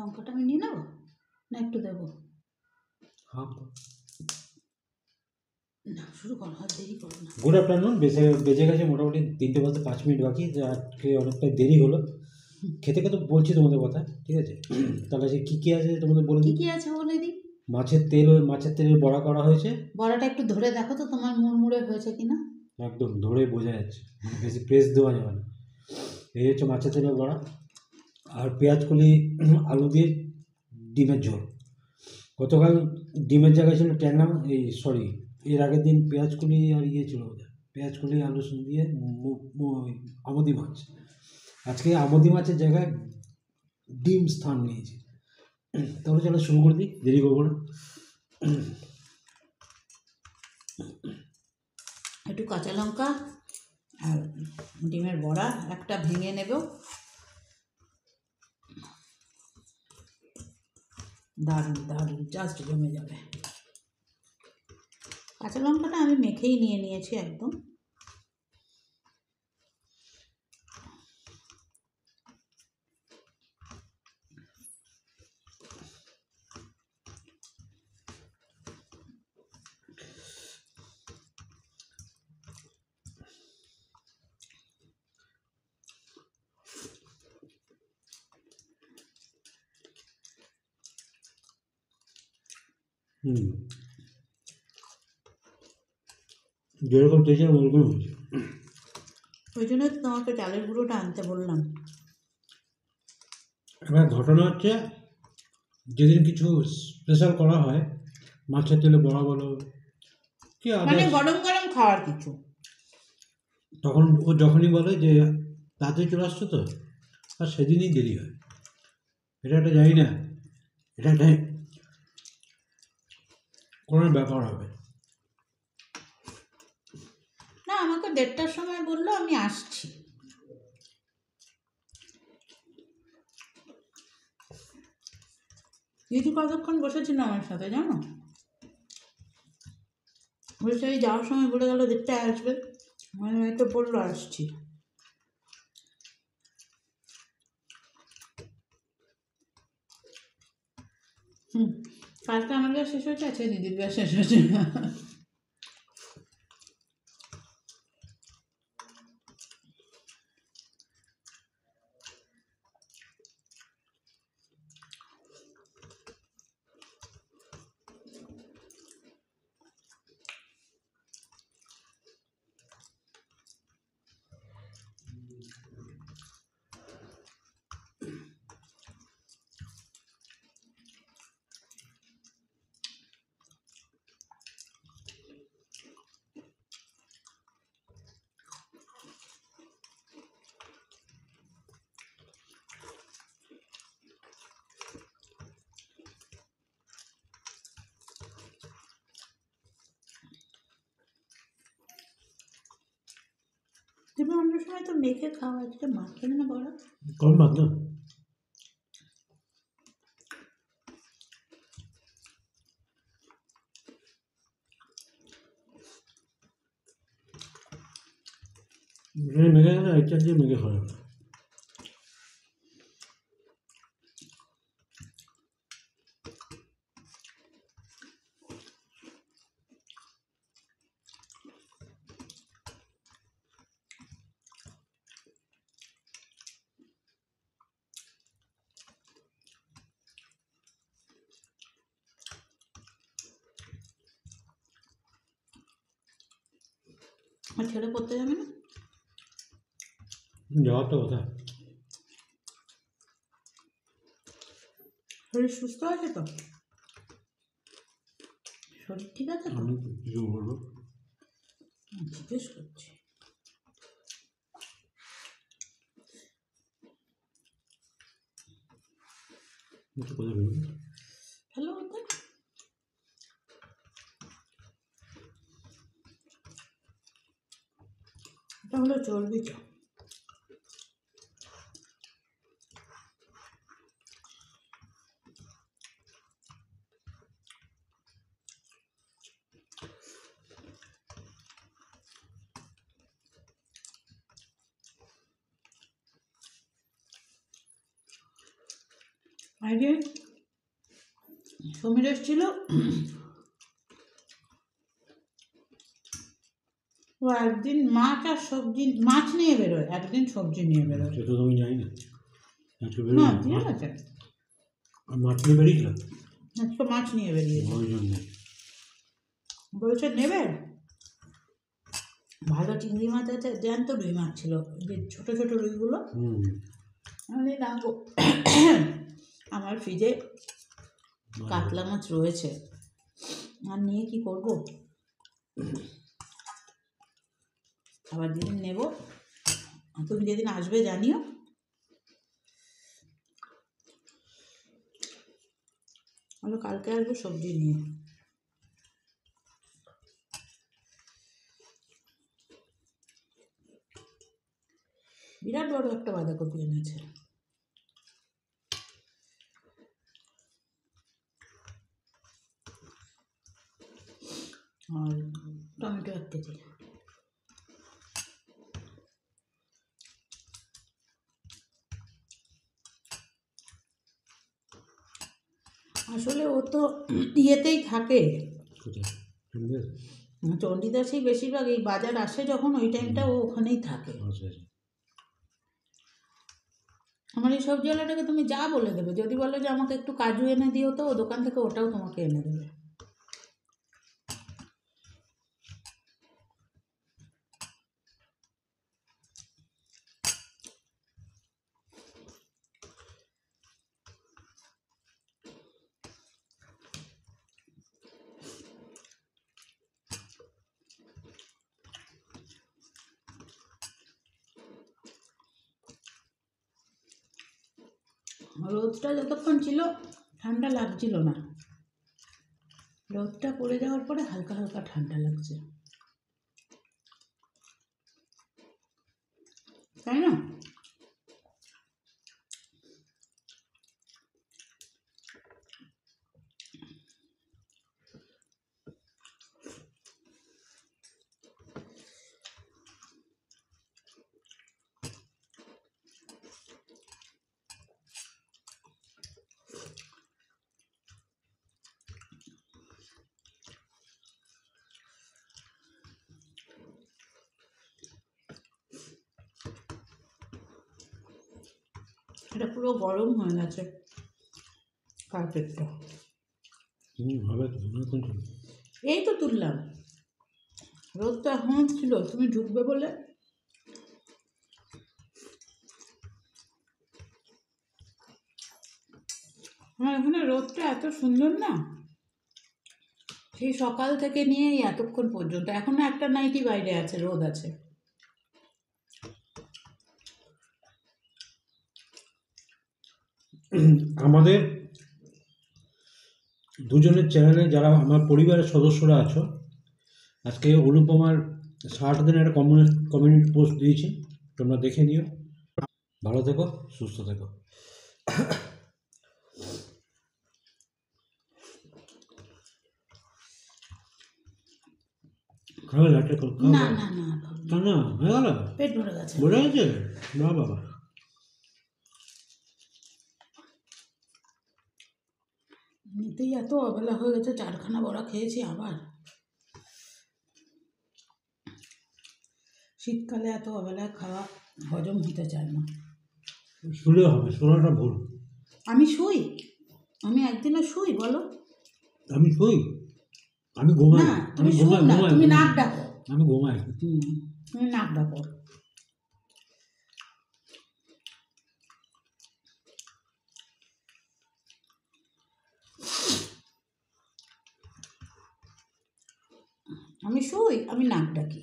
লঙ্কাটা আমি নিয়ে নেবো না একটু দেবো? হাফ। না শুরু করো, আর দেরি করো না। Good afternoon. বেজে গেছে মোটামুটি 3টে বাজতে 5 মিনিট বাকি। আজকে অনেকটা দেরি হলো খেতে খেতে। বলছি তোমাদের কথা, ঠিক আছে? তাহলে আজকে কী কী আছে তোমাদের বলে কী দিই। কী আছে বলে দিই। মাছের তেলের বড়া করা হয়েছে। বড়াটা একটু ধরে দেখো তো তোমার মুড়মুড়ে হয়েছে কিনা। একদম ধরে বোঝা যাচ্ছে, মানে বেশি প্রেস দেওয়া যাবে না। এই হচ্ছে মাছের তেলের বড়া। আর পেঁয়াজ কলি আলু দিয়ে ডিমের ঝোল। গতকাল ডিমের জায়গায় ছিল ট্যাংরা, এর আগের দিন পেঁয়াজ কলি আর ছিল ওদের, পেঁয়াজ কলি আলু দিয়ে আমুদি মাছ। আজকে আমুদি মাছের জায়গায় ডিম স্থান নিয়েছে। তাহলে চলো শুরু করে দিই, দেরি করবো না। একটু কাঁচা লঙ্কা আর ডিমের বড়া একটা ভেঙে নেব। দারুণ দারুণ, জাস্ট জমে যাবে। কাঁচা লঙ্কাটা আমি মেখেই নিয়েছি একদম। যেরকম চেয়েছিলাম ওরকম হয়েছে। ওই জন্য তোমাকে চালের গুঁড়োটা আনতে বললাম। এবার ঘটনা হচ্ছে, যেদিন কিছু স্পেশাল করা হয়, মাছের তেলে বড়া বলো কি মানে আদার্স, গরম গরম খাওয়ার কিছু, তখন ও যখনই বলে যে তাড়াতাড়ি চলে আসছো তো, আর সেদিনই দেরি হয়। এটা একটা জানি না, এটা একটা কোনো ব্যাপার হবে না আমাকে 1:30টার সময় বললো, আমি আসছি। দিদি কতক্ষণ বসেছিল আমার সাথে জানো? বলছে এই যাওয়ার সময় বলে গেল 1:30টায় আসবে, আমি তো বললো আসছি। কালকে আমার বিয়ে শেষ হয়েছে, আজকে দিদির বিয়ে শেষ হয়েছে। তুমি অন্য সময় তো মেখে খাওয়া, আজকে মাখলে না বড়া। কম ভাত না। মেঘে গেলে একটা দিয়ে মেঘে খাওয়া যাবে। আর ছেলে পড়তে যাবে না? যাওয়ার তো কথা। শরীর সুস্থ আছে তো? শরীর ঠিক আছে তো? আমি কিছু বলবো জিজ্ঞেস করছি। কথা বলবো। হ্যালো ওদের এটা হলো চর্বি চা। আগে সমীর এসেছিল, ও একদিন মাছ আর সবজি, মাছ নিয়ে বেরোয়, একদিন সবজি নিয়ে বেরোয়। সেটা তো আমি জানি না। আজকে না বেরোয় ঠিক আছে, মাছ নিয়ে বেরিয়েছিল আজকে মাছ নিয়ে বেরিয়েছে, ওই জন্য। বলছে নেবে। ভালো চিংড়ি মাছ আছে, জ্যান্ত রুই মাছ ছিল, যে ছোট ছোট রুইগুলো। আমি না গো, আমার ফ্রিজে কাতলা মাছ রয়েছে, আর নিয়ে কি করব, আবার যেদিন নেব, তুমি যেদিন আসবে জানিও। আমি কালকে আসবো সবজি নিয়ে। বিরাট বড় একটা বাঁধাকপি এনেছে, আর টমেটো 1 কেজি। আসলে ও তো ইয়েতেই থাকে, চণ্ডীদাসেই বেশিরভাগ, এই বাজার আসে যখন ওই টাইমটা ও ওখানেই থাকে। আমার এই সবজিওয়ালাটাকে তুমি যা বলে দেবে, যদি বলো যে আমাকে একটু কাজু এনে দিও, তো ও দোকান থেকে ওটাও তোমাকে এনে দেবে। রোদটা যতক্ষণ ছিল ঠান্ডা লাগছিল না, রোদটা পড়ে যাওয়ার পরে হালকা হালকা ঠান্ডা লাগছে, তাই না? এটা পুরো গরম হয়ে গেছে কার্পেটটা। এই তো তুললাম, রোদ তো এখন ছিল, তুমি ঢুকবে বলে। আমার এখানে রোদটা এত সুন্দর না, সেই সকাল থেকে নিয়ে এতক্ষণ পর্যন্ত, এখনো একটা নাইটি বাইরে আছে, রোদ আছে। আমাদের দুজনের চ্যানেলে যারা আমার পরিবারের সদস্যরা আছো, আজকে অনুপমার 60 দিনের একটা কমিউনিটি পোস্ট দিয়েছি, তোমরা দেখে নিও। ভালো থেকো, সুস্থ থেকো। খাবে না? না না না, না হয়ে গেল, পেট ভরে গেছে। বোঝা গেছে না বাবা? এমনিতেই এত অবেলা হয়ে গেছে, 4খানা বড়া খেয়েছি আবার। শীতকালে এত অবেলায় খাওয়া হজম হতে চায় না। শুলে হবে, শোনাটা ভুল। আমি শুই, আমি একদিনও শুই বলো? আমি শুই, আমি ঘুমাই, না তুমি আমি শুই ঘুমাই না, ঘুমাই তুমি ঘুমাই। নাক ডাকো। আমি ঘুমাই। তুমি নাক ডাকো। আমি শুই, আমি নাক ডাকি।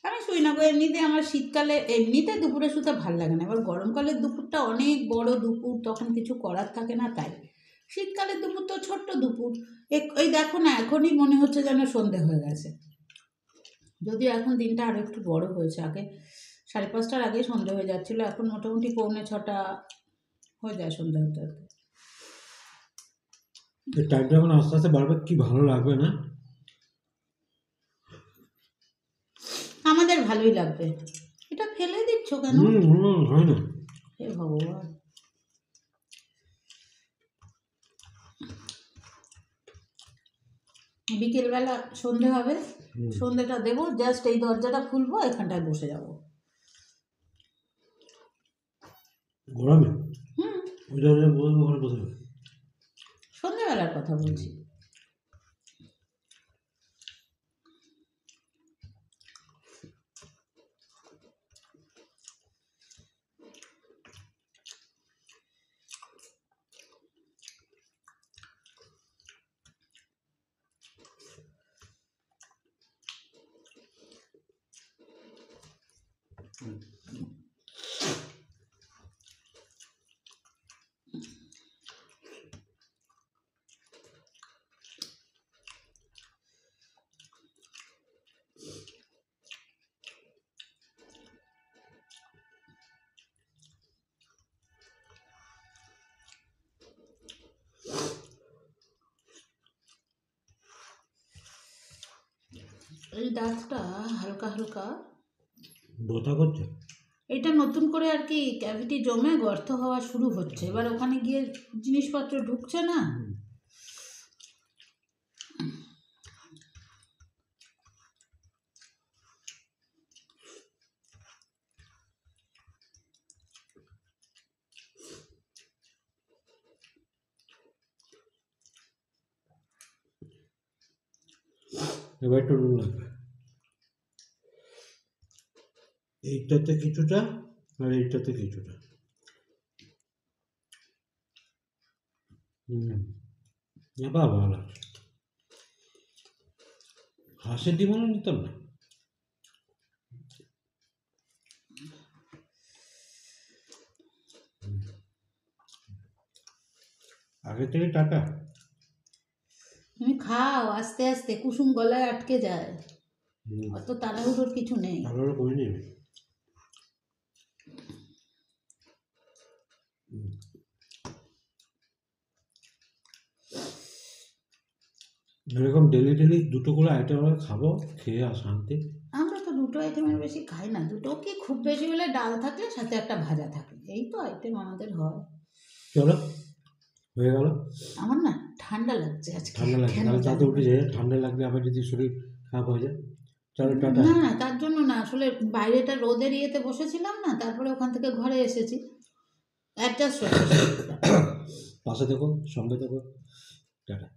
আমি শুই না গো, এমনিতে আমার শীতকালে এমনিতে দুপুরে শুতে ভাল লাগে না, এবার গরমকালের দুপুরটা অনেক বড় দুপুর, তখন কিছু করার থাকে না, তাই। শীতকালের দুপুর তো ছোট্ট দুপুর, এই দেখো না, এখনই মনে হচ্ছে যেন সন্ধে হয়ে গেছে, যদিও এখন দিনটা আরও একটু বড় হয়েছে, আগে 5:30টার আগে সন্ধে হয়ে যাচ্ছিলো, এখন মোটামুটি 6:45 হয়ে যায় সন্ধে হতে হতে। টাইমটা এখন আস্তে আস্তে বাড়বে, কি ভালো লাগবে না? আমাদের ভালোই লাগবে। এটা ফেলে দিচ্ছ কেন? হয় না। হে ভগবান। বিকেলবেলা সন্ধে হবে, হুম। সন্ধেটা দেবো, জাস্ট এই দরজাটা খুলবো, এখানটায় বসে যাব। গরমে হুম, ওইটা ওখানে বসে যাবে। সন্ধেবেলার কথা বলছি। এই দাঁতটা হালকা হালকা, ব্যথা করছে। এটা নতুন করে আর কি ক্যাভিটি জমে গর্ত হওয়া শুরু হচ্ছে, এবার ওখানে গিয়ে জিনিসপত্র ঢুকছে না। এবার একটু নুন লাগবে, এইটাতে কিছুটা আর এইটাতে কিছুটা। এবার ভালো লাগছে। হাঁসের ডিম হলে নিতাম না। আগে থেকে টাটা। তুমি খাও আস্তে আস্তে, কুসুম গলায় আটকে যায়, অত তাড়াহুড়োর কিছু নেই। তাহলে করে নেবে। এরকম ডেলি ডেলি দুটো করে আইটেম আমরা খাবো, খেয়ে শান্তি। আমরা তো দুটো আইটেমের বেশি খাই না, দুটো কি খুব বেশি হলে ডাল থাকলে সাথে একটা ভাজা থাকে, এই তো আইটেম আমাদের হয়। চলো, হয়ে গেল। আমার না ঠান্ডা লাগছে আজকে, ঠান্ডা লাগছে, কেন তাহলে জানি তাতে না। উঠে যায়। ঠান্ডা লাগলে আবার যদি শরীর খারাপ হয়ে যায়। চলো টাটা। না না, তার জন্য না, আসলে বাইরেটা রোদের ইয়েতে বসেছিলাম না, তারপরে ওখান থেকে ঘরে এসেছি, অ্যাডজাস্ট হচ্ছে শরীরটা। পাশে থেকো, সঙ্গে থেকো। টাটা।